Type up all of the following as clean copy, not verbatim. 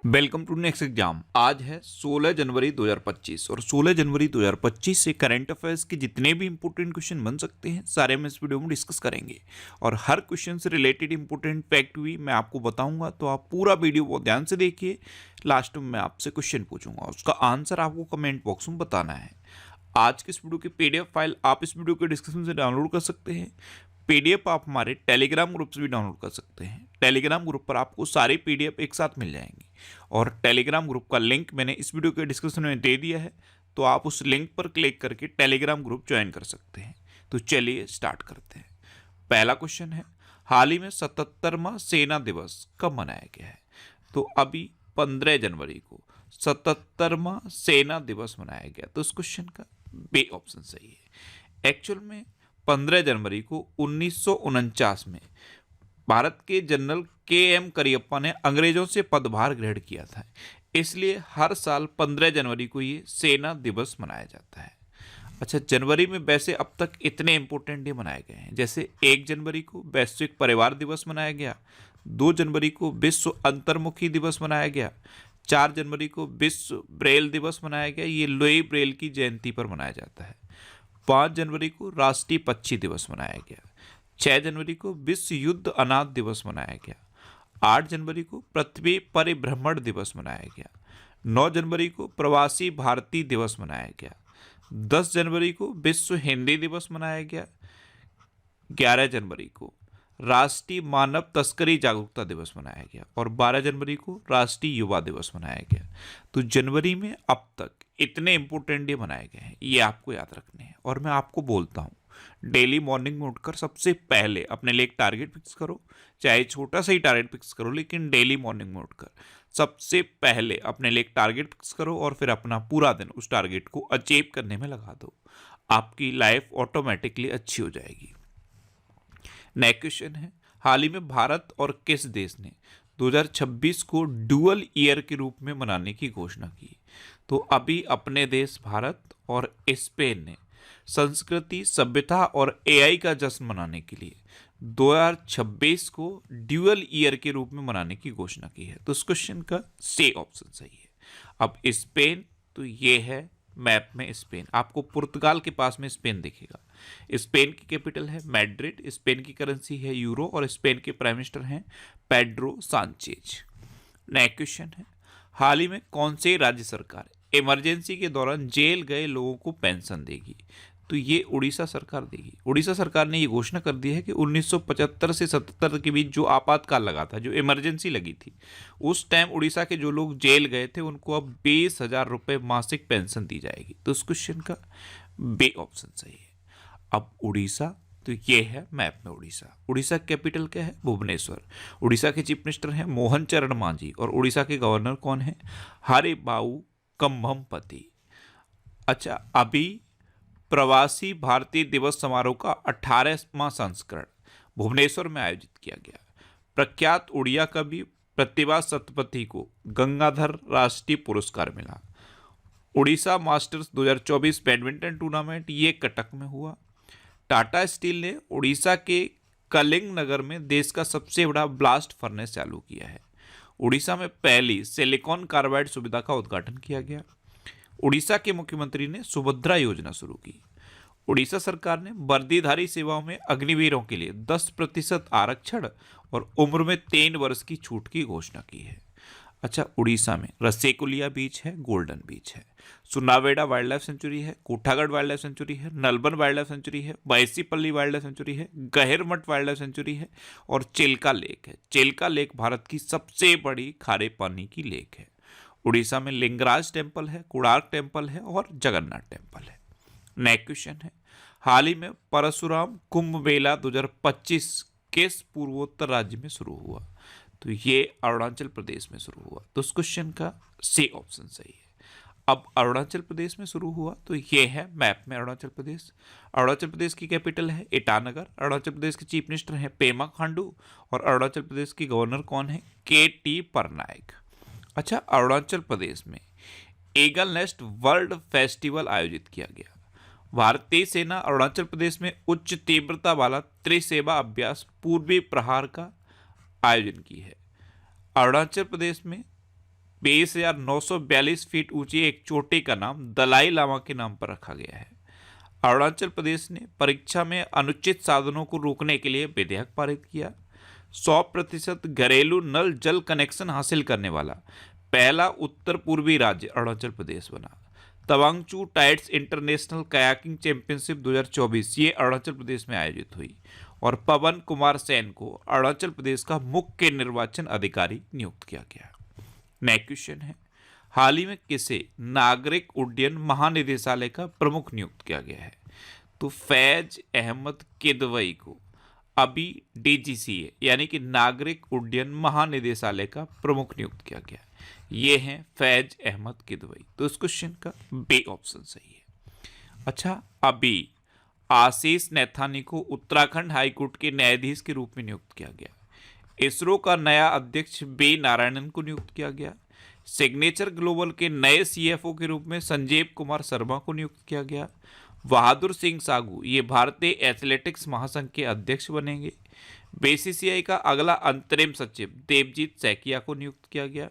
Welcome to next exam. आज है 16 जनवरी 2025 और 16 जनवरी 2025 से करंट अफेयर्स के जितने भी इंपॉर्टेंट क्वेश्चन बन सकते हैं सारे हम इस वीडियो में डिस्कस करेंगे और हर क्वेश्चन से रिलेटेड इंपॉर्टेंट फैक्ट भी मैं आपको बताऊंगा, तो आप पूरा वीडियो बहुत ध्यान से देखिए। लास्ट में मैं आपसे क्वेश्चन पूछूंगा, उसका आंसर आपको कमेंट बॉक्स में बताना है। आज के इस वीडियो की पीडीएफ फाइल आप इस वीडियो के डिस्क्रिप्शन से डाउनलोड कर सकते हैं। पीडीएफ आप हमारे टेलीग्राम ग्रुप से भी डाउनलोड कर सकते हैं। टेलीग्राम ग्रुप पर आपको सारी पीडीएफ एक साथ मिल जाएंगी और टेलीग्राम ग्रुप का लिंक मैंने इस वीडियो के डिस्क्रिप्शन में दे दिया है, तो आप उस लिंक पर क्लिक करके टेलीग्राम ग्रुप ज्वाइन कर सकते हैं। तो चलिए स्टार्ट करते हैं। पहला क्वेश्चन है, हाल ही में 77वां सेना दिवस कब मनाया गया है? तो अभी 15 जनवरी को 77वां सेना दिवस मनाया गया। तो इस क्वेश्चन का बी ऑप्शन सही है। एक्चुअल में 15 जनवरी को 1949 में भारत के जनरल के.एम. करियप्पा ने अंग्रेजों से पदभार ग्रहण किया था, इसलिए हर साल 15 जनवरी को ये सेना दिवस मनाया जाता है। अच्छा, जनवरी में वैसे अब तक इतने इंपॉर्टेंट डे मनाए गए हैं, जैसे 1 जनवरी को वैश्विक परिवार दिवस मनाया गया, 2 जनवरी को विश्व अंतर्मुखी दिवस मनाया गया, 4 जनवरी को विश्व ब्रेल दिवस मनाया गया, ये लुई ब्रेल की जयंती पर मनाया जाता है। 5 जनवरी को राष्ट्रीय पक्षी दिवस मनाया गया, 6 जनवरी को विश्व युद्ध अनाथ दिवस मनाया गया, 8 जनवरी को पृथ्वी परिभ्रमण दिवस मनाया गया, 9 जनवरी को प्रवासी भारतीय दिवस मनाया गया, 10 जनवरी को विश्व हिंदी दिवस मनाया गया, 11 जनवरी को राष्ट्रीय मानव तस्करी जागरूकता दिवस मनाया गया और 12 जनवरी को राष्ट्रीय युवा दिवस मनाया गया। तो जनवरी में अब तक इतने इंपॉर्टेंट डे मनाए गए हैं, ये आपको याद रखने हैं। और मैं आपको बोलता हूँ, डेली मॉर्निंग में उठकर सबसे पहले अपने लिए एक टारगेट फिक्स करो, चाहे छोटा सा ही टारगेट फिक्स करो, लेकिन डेली मॉर्निंग में उठकर सबसे पहले अपने लिए एक टारगेट फिक्स करो और फिर अपना पूरा दिन उस टारगेट को अचीव करने में लगा दो। आपकी लाइफ ऑटोमेटिकली अच्छी हो जाएगी। नेक्स्ट क्वेश्चन है, हाल ही में भारत और किस देश ने 2026 को डुअल ईयर के रूप में मनाने की घोषणा की? तो अभी अपने देश भारत और स्पेन ने संस्कृति, सभ्यता और एआई का जश्न मनाने के लिए 2026 को ड्यूअल ईयर के रूप में मनाने की घोषणा की है। तो इस क्वेश्चन का सी ऑप्शन सही है। अब स्पेन, तो ये है मैप में स्पेन, आपको पुर्तगाल के पास में स्पेन दिखेगा। स्पेन की कैपिटल है मैड्रिड, स्पेन की करेंसी है यूरो और स्पेन के प्राइम मिनिस्टर हैं पेड्रो सांचेज। नेक्स्ट क्वेश्चन है, हाल ही में कौन से राज्य सरकार इमरजेंसी के दौरान जेल गए लोगों को पेंशन देगी? तो ये उड़ीसा सरकार देगी। उड़ीसा सरकार ने ये घोषणा कर दी है कि 1975 से 77 के बीच जो आपातकाल लगा था, जो इमरजेंसी लगी थी, उस टाइम उड़ीसा के जो लोग जेल गए थे उनको अब 20,000 रुपये मासिक पेंशन दी जाएगी। तो इस क्वेश्चन का बी ऑप्शन सही है। अब उड़ीसा, तो ये है मैप में उड़ीसा। उड़ीसा कैपिटल क्या है? भुवनेश्वर। उड़ीसा के चीफ मिनिस्टर हैं मोहन चरण मांझी और उड़ीसा के गवर्नर कौन है? हरिबाऊ कंभमपति। अच्छा, अभी प्रवासी भारतीय दिवस समारोह का 18वां संस्करण भुवनेश्वर में आयोजित किया गया। प्रख्यात उड़िया कवि प्रतिभा सतपथी को गंगाधर राष्ट्रीय पुरस्कार मिला। उड़ीसा मास्टर्स 2024 बैडमिंटन टूर्नामेंट ये कटक में हुआ। टाटा स्टील ने उड़ीसा के कलिंग नगर में देश का सबसे बड़ा ब्लास्ट फर्नेस चालू किया है। उड़ीसा में पहली सिलिकॉन कार्बाइड सुविधा का उद्घाटन किया गया। उड़ीसा के मुख्यमंत्री ने सुभद्रा योजना शुरू की। उड़ीसा सरकार ने वर्दीधारी सेवाओं में अग्निवीरों के लिए 10% आरक्षण और उम्र में 3 वर्ष की छूट की घोषणा की है। अच्छा, उड़ीसा में रसेकुलिया बीच है, गोल्डन बीच है, सुनावेडा वाइल्ड लाइफ सेंचुरी है, कोठागढ़ वाइल्ड लाइफ सेंचुरी है, नलबन वाइल्ड लाइफ सेंचुरी है, बैसीपल्ली वाइल्ड लाइफ सेंचुरी है, गहिरमठ वाइल्ड लाइफ सेंचुरी है और चिल्का लेक है। चिल्का लेक भारत की सबसे बड़ी खारे पानी की लेक है। उड़ीसा में लिंगराज टेम्पल है, कोणार्क टेम्पल है और जगन्नाथ टेम्पल है। नेक्स्ट क्वेश्चन है, हाल ही में परशुराम कुंभ मेला 2025 किस पूर्वोत्तर राज्य में शुरू हुआ? तो ये अरुणाचल प्रदेश में शुरू हुआ। तो इस क्वेश्चन का सी ऑप्शन सही है। अब अरुणाचल प्रदेश में शुरू हुआ, तो ये है मैप में अरुणाचल प्रदेश। अरुणाचल प्रदेश की कैपिटल है ईटानगर। अरुणाचल प्रदेश के चीफ मिनिस्टर हैं पेमा खांडू और अरुणाचल प्रदेश की गवर्नर कौन है? के.टी. पटनायक। अच्छा, अरुणाचल प्रदेश में ईगल नेस्ट वर्ल्ड फेस्टिवल आयोजित किया गया। भारतीय सेना अरुणाचल प्रदेश में उच्च तीव्रता वाला त्रिसेवा अभ्यास पूर्वी प्रहार का आयोजन की है। अरुणाचल प्रदेश में 20,942 फीट ऊंची एक चोटी का नाम दलाई लामा के नाम पर रखा गया है। अरुणाचल प्रदेश ने परीक्षा में अनुचित साधनों को रोकने के लिए विधेयक पारित किया। 100% घरेलू नल जल कनेक्शन हासिल करने वाला पहला उत्तर पूर्वी राज्य अरुणाचल प्रदेश बना। तवांगचू टाइड्स इंटरनेशनल कयाकिंग चैंपियनशिप 2024 ये अरुणाचल प्रदेश में आयोजित हुई। और पवन कुमार सेन को अरुणाचल प्रदेश का मुख्य निर्वाचन अधिकारी नियुक्त किया गया। नेक्स्ट क्वेश्चन है, हाल ही में किसे नागरिक उड्डयन महानिदेशालय का प्रमुख नियुक्त किया गया है? तो फैज अहमद किदवई को अभी डीजीसीए यानी कि नागरिक उड्डयन महानिदेशालय का प्रमुख नियुक्त किया गया। ये हैं फैज अहमद किदवई। तो इस क्वेश्चन का बी ऑप्शन सही है। अच्छा, अभी आशीष नैथानी को उत्तराखंड हाईकोर्ट के न्यायाधीश के रूप में नियुक्त किया गया। इसरो का नया अध्यक्ष बी नारायणन को नियुक्त किया गया। सिग्नेचर ग्लोबल के नए सीएफओ के रूप में संजीव कुमार शर्मा को नियुक्त किया गया। बहादुर सिंह सागू ये भारतीय एथलेटिक्स महासंघ के अध्यक्ष बनेंगे। बीसीसीआई का अगला अंतरिम सचिव देवजीत सैकिया को नियुक्त किया गया।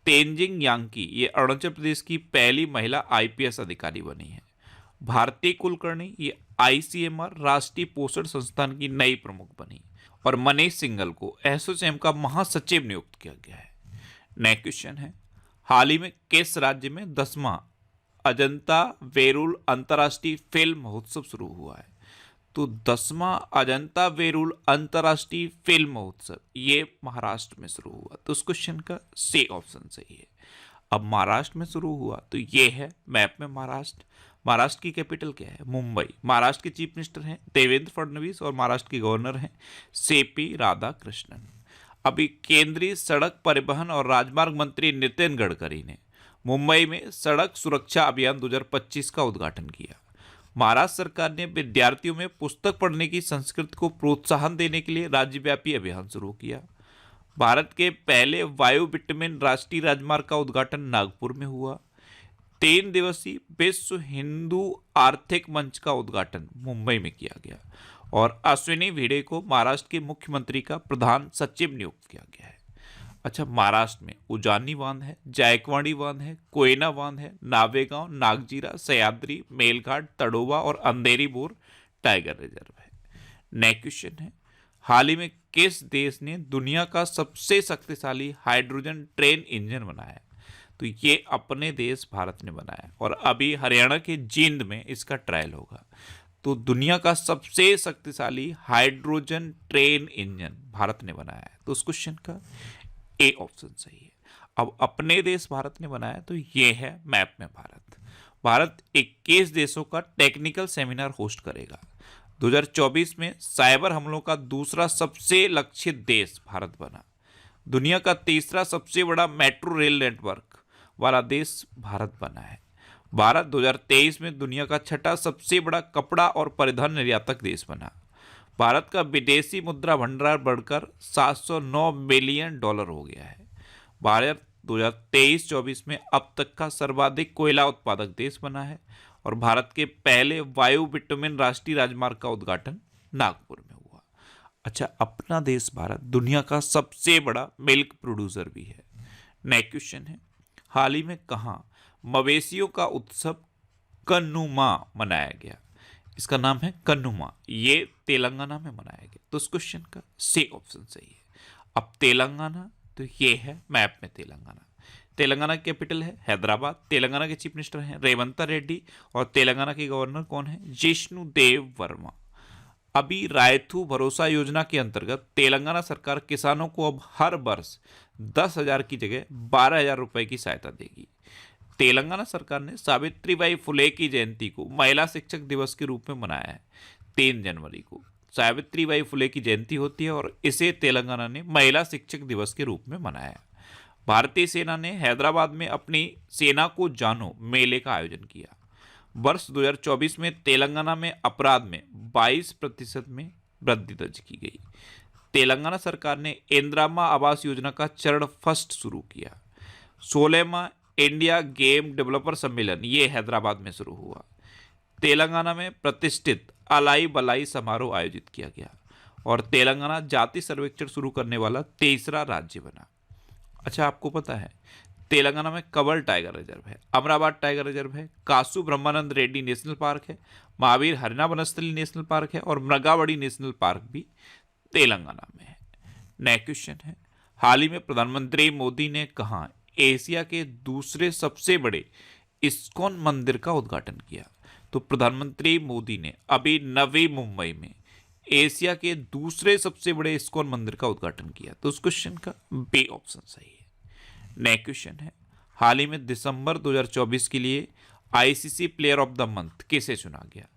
तेंजिंग यांकी ये अरुणाचल प्रदेश की पहली महिला आईपीएस अधिकारी बनी है। भारती कुलकर्णी ये आईसीएमआर राष्ट्रीय पोषण संस्थान की नई प्रमुख बनी। और मनीष सिंघल को एसोचैम का महासचिव नियुक्त किया गया है। नेक्स्ट क्वेश्चन है, हाल ही में किस राज्य में 10वां अजंता वेरूल अंतर्राष्ट्रीय फिल्म महोत्सव शुरू हुआ है? तो 10वां अजंता वेरूल अंतर्राष्ट्रीय फिल्म महोत्सव ये महाराष्ट्र में शुरू हुआ। तो उस क्वेश्चन का सी ऑप्शन सही है। अब महाराष्ट्र में शुरू हुआ तो ये है मैप में महाराष्ट्र। महाराष्ट्र की कैपिटल क्या है? मुंबई। महाराष्ट्र के चीफ मिनिस्टर हैं देवेंद्र फडणवीस और महाराष्ट्र के गवर्नर हैं सीपी राधाकृष्णन। अभी केंद्रीय सड़क परिवहन और राजमार्ग मंत्री नितिन गडकरी ने मुंबई में सड़क सुरक्षा अभियान 2025 का उद्घाटन किया। महाराष्ट्र सरकार ने विद्यार्थियों में पुस्तक पढ़ने की संस्कृति को प्रोत्साहन देने के लिए राज्यव्यापी अभियान शुरू किया। भारत के पहले वायु विटामिन राष्ट्रीय राजमार्ग का उद्घाटन नागपुर में हुआ। 3 दिवसीय विश्व हिंदू आर्थिक मंच का उद्घाटन मुंबई में किया गया। और अश्विनी भिड़े को महाराष्ट्र के मुख्यमंत्री का प्रधान सचिव नियुक्त किया गया है। अच्छा, महाराष्ट्र में उजानी बांध है, जायकवाड़ी बांध है, कोयना बांध है, नावेगांव, नागजीरा, सह्याद्री, मेलघाट, तड़ोवा और अंधेरी बोर टाइगर रिजर्व है। नेक्स्ट क्वेश्चन है, हाल ही में किस देश ने दुनिया का सबसे शक्तिशाली हाइड्रोजन ट्रेन इंजन बनाया है? तो ये अपने देश भारत ने बनाया और अभी हरियाणा के जींद में इसका ट्रायल होगा। तो दुनिया का सबसे शक्तिशाली हाइड्रोजन ट्रेन इंजन भारत ने बनाया है। तो उस क्वेश्चन का ए ऑप्शन सही है। अब अपने देश भारत ने बनाया तो ये है मैप में भारत। भारत 21 देशों का टेक्निकल सेमिनार होस्ट करेगा। 2024 में साइबर हमलों का दूसरा सबसे लक्षित देश भारत बना। दुनिया का तीसरा सबसे बड़ा मेट्रो रेल नेटवर्क वाला देश भारत बना है। भारत 2023 में दुनिया का छठा सबसे बड़ा कपड़ा और परिधान निर्यातक देश बना। भारत का विदेशी मुद्रा भंडार बढ़कर $709 बिलियन हो गया है। भारत 2023-24 में अब तक का सर्वाधिक कोयला उत्पादक देश बना है। और भारत के पहले वायु विटामिन राष्ट्रीय राजमार्ग का उद्घाटन नागपुर में हुआ। अच्छा, अपना देश भारत दुनिया का सबसे बड़ा मिल्क प्रोड्यूसर भी है। नेक्स्ट क्वेश्चन है, हाल ही में कहाँ मवेशियों का उत्सव कन्नुमा मनाया गया? इसका नाम है कन्नुमा, ये तेलंगाना में मनाया गया। तो इस क्वेश्चन का सी ऑप्शन सही है। अब तेलंगाना तो ये है मैप में तेलंगाना। तेलंगाना की कैपिटल है हैदराबाद। तेलंगाना के चीफ मिनिस्टर हैं रेवंत रेड्डी और तेलंगाना के गवर्नर कौन है? जिष्णु देव वर्मा। अभी रायथू भरोसा योजना के अंतर्गत तेलंगाना सरकार किसानों को अब हर वर्ष 10,000 की जगह 12,000 रुपए की सहायता देगी। तेलंगाना सरकार ने सावित्रीबाई फुले की जयंती को महिला शिक्षक दिवस के रूप में मनाया है। 3 जनवरी को सावित्रीबाई फुले की जयंती होती है और इसे तेलंगाना ने महिला शिक्षक दिवस के रूप में मनाया। भारतीय सेना ने हैदराबाद में अपनी सेना को जानो मेले का आयोजन किया। वर्ष 2024 में तेलंगाना में अपराध में 22% में वृद्धि दर्ज की गई। तेलंगाना सरकार ने इंदिरा आवास योजना का चरण फर्स्ट शुरू किया। 16वां इंडिया गेम डेवलपर सम्मेलन ये हैदराबाद में शुरू हुआ। तेलंगाना में प्रतिष्ठित अलाई बलाई समारोह आयोजित किया गया और तेलंगाना जाति सर्वेक्षण शुरू करने वाला 3रा राज्य बना। अच्छा, आपको पता है तेलंगाना में कबर टाइगर रिजर्व है, अमराबाद टाइगर रिजर्व है, कासु ब्रह्मानंद रेड्डी नेशनल पार्क है, महावीर हरिना वनस्थली नेशनल पार्क है और मृगावड़ी नेशनल पार्क भी तेलंगाना में है। नेक्स्ट क्वेश्चन है, हाल ही में प्रधानमंत्री मोदी ने कहा एशिया के दूसरे सबसे बड़े इस्कॉन मंदिर का उद्घाटन किया? तो प्रधानमंत्री मोदी ने अभी नवी मुंबई में एशिया के दूसरे सबसे बड़े इस्कॉन मंदिर का उद्घाटन किया। तो उस क्वेश्चन का बी ऑप्शन सही है। नेक्स्ट क्वेश्चन है, हाल ही में दिसंबर 2024 के लिए ICC player of the month किसे चुना गया?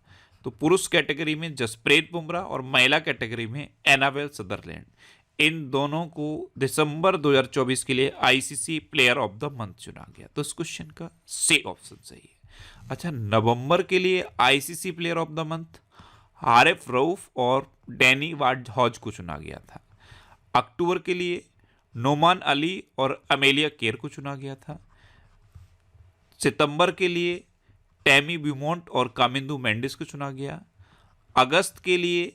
तो पुरुष कैटेगरी में जसप्रीत बुमराह और महिला कैटेगरी में एनाबेल सदरलैंड, इन दोनों को दिसंबर 2024 के लिए ICC player of the month चुना गया। तो इस क्वेश्चन का सी ऑप्शन सही है। अच्छा, नवंबर के लिए ICC player of the month Haris Rauf और डैनी वार्ड हॉज को चुना गया था। अक्टूबर के लिए नोमान अली और अमेलिया केर को चुना गया था। सितंबर के लिए टैमी ब्यूमोंट और कामिंदू मेंडिस को चुना गया। अगस्त के लिए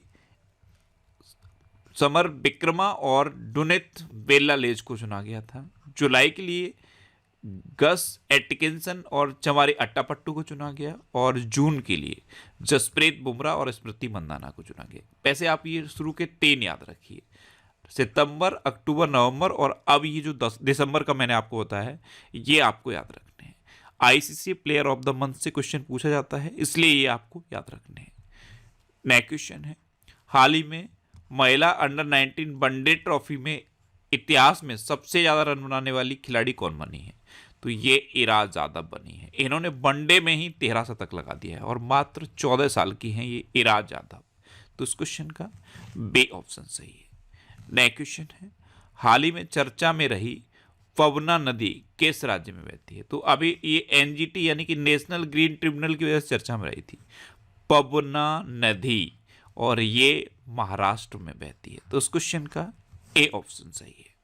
समर विक्रमा और डुनेथ बेल्लालेज को चुना गया था। जुलाई के लिए गस एटकिंसन और चमारी अट्टापट्टू को चुना गया और जून के लिए जसप्रीत बुमराह और स्मृति मंदाना को चुना गया। वैसे आप ये शुरू के 3 याद रखिए, सितंबर, अक्टूबर, नवंबर और अब ये जो 10 दिसंबर का मैंने आपको बताया है, ये आपको याद रखने हैं। ICC player of the month से क्वेश्चन पूछा जाता है, इसलिए ये आपको याद रखने हैं। नेक्स्ट क्वेश्चन है, हाल ही में महिला अंडर 19 वनडे ट्रॉफी में इतिहास में सबसे ज्यादा रन बनाने वाली खिलाड़ी कौन बनी है? तो ये इराज यादव बनी है। इन्होंने वनडे में ही 13 शतक लगा दिया है और मात्र 14 साल की हैं ये इराज यादव। तो इस क्वेश्चन का बी ऑप्शन सही है। नेक्स्ट क्वेश्चन है, हाल ही में चर्चा में रही पवना नदी किस राज्य में बहती है? तो अभी ये एनजीटी यानी कि नेशनल ग्रीन ट्रिब्यूनल की वजह से चर्चा में रही थी। पवना नदी, और ये महाराष्ट्र में बहती है। तो उस क्वेश्चन का ए ऑप्शन सही है।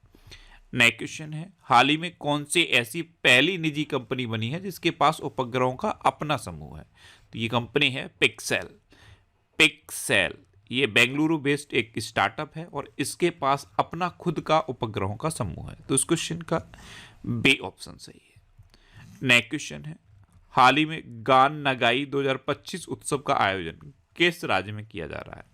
नेक्स्ट क्वेश्चन है, हाल ही में कौन सी ऐसी पहली निजी कंपनी बनी है जिसके पास उपग्रहों का अपना समूह है? तो ये कंपनी है पिक्सेल। पिक्सेल ये बेंगलुरु बेस्ड एक स्टार्टअप है और इसके पास अपना खुद का उपग्रहों का समूह है। तो इस क्वेश्चन का बी ऑप्शन सही है। नेक्स्ट क्वेश्चन है, हाल ही में गान नगाई 2025 उत्सव का आयोजन किस राज्य में किया जा रहा है?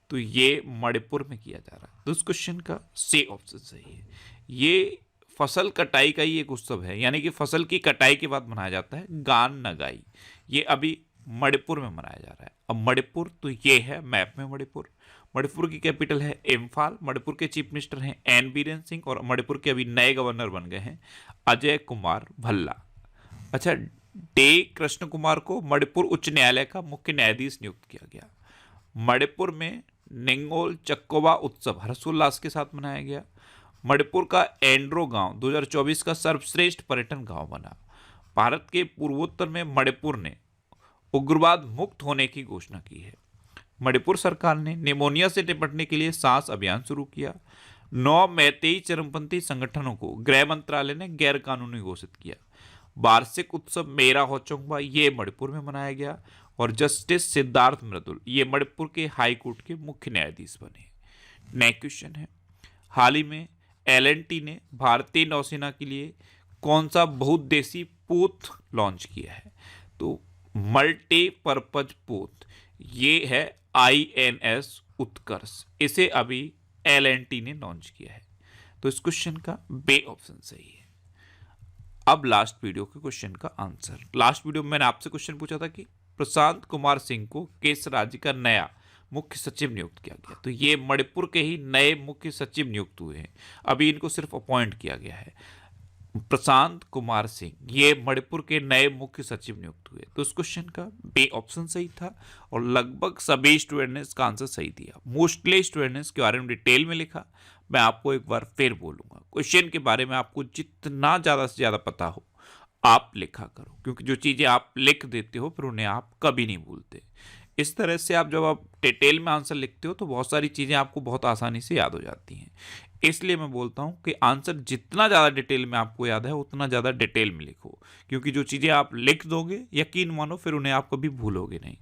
तो ये मणिपुर में किया जा रहा है। तो इस क्वेश्चन का सी ऑप्शन सही है। ये फसल कटाई का ही एक उत्सव है, यानी कि फसल की कटाई के बाद मनाया जाता है गान नगाई। ये अभी मणिपुर में मनाया जा रहा है। अब मणिपुर, तो ये है मैप में मणिपुर। मणिपुर की कैपिटल है इम्फाल। मणिपुर के चीफ मिनिस्टर हैं एन बीरेन सिंह और मणिपुर के अभी नए गवर्नर बन गए हैं अजय कुमार भल्ला। अच्छा, डे कृष्ण कुमार को मणिपुर उच्च न्यायालय का मुख्य न्यायाधीश नियुक्त किया गया। मणिपुर में निंगोल चक्कोबा उत्सव हर्षोल्लास के साथ मनाया गया। मणिपुर का एंड्रो गांव 2024 का सर्वश्रेष्ठ पर्यटन गांव बना। भारत के पूर्वोत्तर में मणिपुर ने उग्रवाद मुक्त होने की घोषणा की है। मणिपुर सरकार ने निमोनिया से निपटने के लिए सांस अभियान शुरू किया। 9 मैतेई चरमपंथी संगठनों को गृह मंत्रालय ने गैर कानूनी घोषित किया। वार्षिक उत्सव मेरा होचोंगबा ये मणिपुर में मनाया गया और जस्टिस सिद्धार्थ मृदुल ये मणिपुर के हाई कोर्ट के मुख्य न्यायाधीश बने। नेक्स्ट क्वेश्चन है, हाल ही में एल&टी ने भारतीय नौसेना के लिए कौन सा बहुउद्देशीय पोत लॉन्च किया है? तो मल्टीपर्पज पोत ये है INS उत्कर्ष, इसे अभी एल&टी ने लॉन्च किया है। तो इस क्वेश्चन का बी ऑप्शन सही है। अब लास्ट वीडियो के क्वेश्चन का आंसर। लास्ट वीडियो में मैंने आपसे क्वेश्चन पूछा था कि प्रशांत कुमार सिंह को किस राज्य का नया मुख्य सचिव नियुक्त किया गया? तो ये मणिपुर के ही नए मुख्य सचिव नियुक्त हुए हैं, अभी इनको सिर्फ अपॉइंट किया गया है। प्रशांत कुमार सिंह ये मणिपुर के नए मुख्य सचिव नियुक्त हुए। तो इस क्वेश्चन का बी ऑप्शन सही था और लगभग सभी स्टूडेंट ने इसका आंसर सही दिया। मोस्टली स्टूडेंट ने इसके बारे में डिटेल में लिखा। मैं आपको एक बार फिर बोलूंगा, क्वेश्चन के बारे में आपको जितना ज़्यादा से ज़्यादा पता हो आप लिखा करो, क्योंकि जो चीज़ें आप लिख देते हो फिर उन्हें आप कभी नहीं भूलते। इस तरह से जब आप डिटेल में आंसर लिखते हो तो बहुत सारी चीज़ें आपको बहुत आसानी से याद हो जाती हैं। इसलिए मैं बोलता हूँ कि आंसर जितना ज़्यादा डिटेल में आपको याद है उतना ज़्यादा डिटेल में लिखो, क्योंकि जो चीज़ें आप लिख दोगे यकीन मानो फिर उन्हें आप कभी भूलोगे नहीं।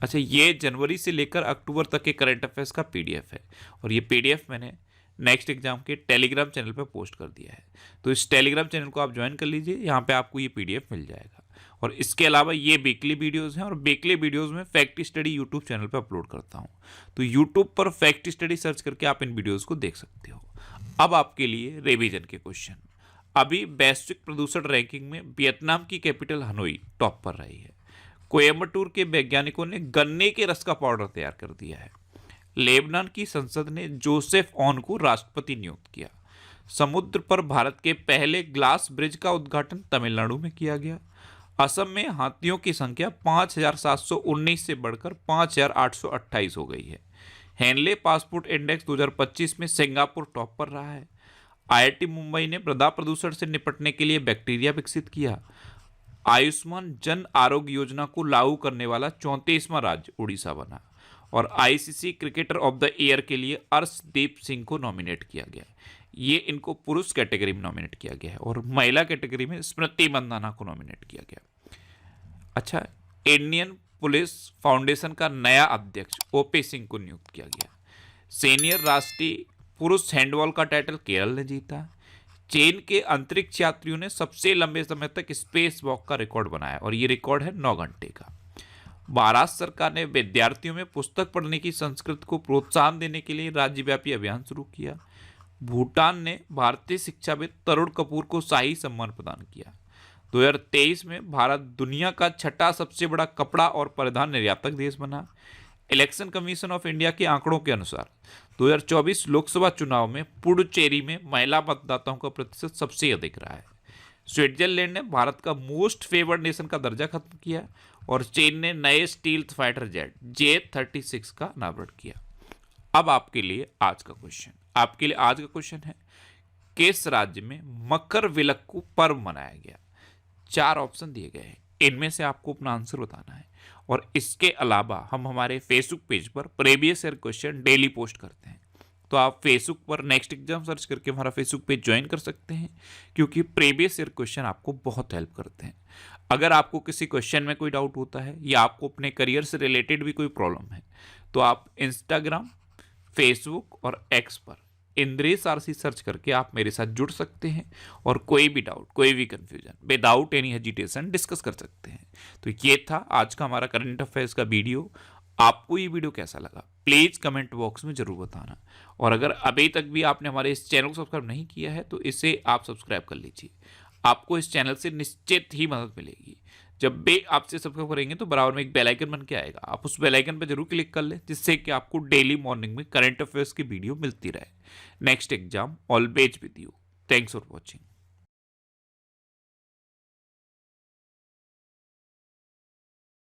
अच्छा, ये जनवरी से लेकर अक्टूबर तक के करंट अफेयर्स का PDF है और ये PDF मैंने नेक्स्ट एग्जाम के टेलीग्राम चैनल पर पोस्ट कर दिया है। तो इस टेलीग्राम चैनल को आप ज्वाइन कर लीजिए, यहाँ पे आपको ये PDF मिल जाएगा। और इसके अलावा ये वीकली वीडियोस हैं और वीकली वीडियोस में फैक्ट स्टडी यूट्यूब चैनल पर अपलोड करता हूँ। तो यूट्यूब पर फैक्ट स्टडी सर्च करके आप इन वीडियोस को देख सकते हो। अब आपके लिए रिवीजन के क्वेश्चन। अभी वैश्विक प्रदूषण रैंकिंग में वियतनाम की कैपिटल हनोई टॉप पर रही है। कोयम्बटूर के वैज्ञानिकों ने गन्ने के रस का पाउडर तैयार कर दिया है। लेबनान की संसद ने जोसेफ ऑन को राष्ट्रपति नियुक्त किया। समुद्र पर भारत के पहले ग्लास ब्रिज का उद्घाटन तमिलनाडु में किया गया। असम में हाथियों की संख्या 5,719 से बढ़कर 5,828 हो गई है। हेनले पासपोर्ट इंडेक्स 2025 में सिंगापुर टॉप पर रहा है। IIT मुंबई ने मृदा प्रदूषण से निपटने के लिए बैक्टीरिया विकसित किया। आयुष्मान जन आरोग्य योजना को लागू करने वाला 34वां राज्य उड़ीसा बना। और ICC cricketer of the year के लिए अर्शदीप सिंह को नॉमिनेट किया गया। ये इनको पुरुष कैटेगरी में नॉमिनेट किया गया है और महिला कैटेगरी में स्मृति मंदाना को नॉमिनेट किया गया। अच्छा, इंडियन पुलिस फाउंडेशन का नया अध्यक्ष OP सिंह को नियुक्त किया गया। सीनियर राष्ट्रीय पुरुष हैंडबॉल का टाइटल केरल ने जीता। चीन के अंतरिक्ष यात्रियों ने सबसे लंबे समय तक स्पेस वॉक का रिकॉर्ड बनाया और ये रिकॉर्ड है 9 घंटे का। महाराष्ट्र सरकार ने विद्यार्थियों में पुस्तक पढ़ने की संस्कृति को प्रोत्साहन देने के लिए राज्यव्यापी अभियान शुरू किया। भूटान ने भारतीय शिक्षाविद तरुण कपूर को शाही सम्मान प्रदान किया। 2023 में भारत दुनिया का 6ठा सबसे बड़ा कपड़ा और परिधान निर्यातक देश बना। इलेक्शन कमीशन ऑफ इंडिया के आंकड़ों के अनुसार 2024 लोकसभा चुनाव में पुडुचेरी में महिला मतदाताओं का प्रतिशत सबसे अधिक रहा है। स्विट्जरलैंड ने भारत का मोस्ट फेवर्ड नेशन का दर्जा खत्म किया और चीन ने नए स्टील्थ फाइटर जेट J-36 का अनावरण किया। अब आपके लिए आज का क्वेश्चन है, किस राज्य में मकर विलक्कू पर्व मनाया गया? 4 ऑप्शन दिए गए हैं, इनमें से आपको अपना आंसर बताना है। और इसके अलावा हम हमारे फेसबुक पेज पर previous year question daily post करते हैं, तो आप फेसबुक पर नेक्स्ट एग्जाम सर्च करके हमारा फेसबुक पेज ज्वाइन कर सकते हैं, क्योंकि प्रीवियस ईयर क्वेश्चन आपको बहुत हेल्प करते हैं। अगर आपको किसी क्वेश्चन में कोई डाउट होता है या आपको अपने करियर से रिलेटेड भी कोई प्रॉब्लम है, तो आप इंस्टाग्राम, फेसबुक और X पर इंद्रेश RC सर्च करके आप मेरे साथ जुड़ सकते हैं और कोई भी डाउट, कोई भी confusion without any hesitation discuss कर सकते हैं। तो ये था आज का हमारा करंट अफेयर्स का वीडियो। आपको ये वीडियो कैसा लगा प्लीज़ कमेंट बॉक्स में ज़रूर बताना। और अगर अभी तक भी आपने हमारे इस चैनल को सब्सक्राइब नहीं किया है तो इसे आप सब्सक्राइब कर लीजिए। आपको इस चैनल से निश्चित ही मदद मिलेगी। जब भी आपसे सब्सक्राइब करेंगे तो बराबर में एक बेल आइकन बन के आएगा, आप उस बेल आइकन पर जरूर क्लिक कर लें, जिससे कि आपको डेली मॉर्निंग में करंट अफेयर्स की वीडियो मिलती रहे। Next exam always with you. Thanks for watching.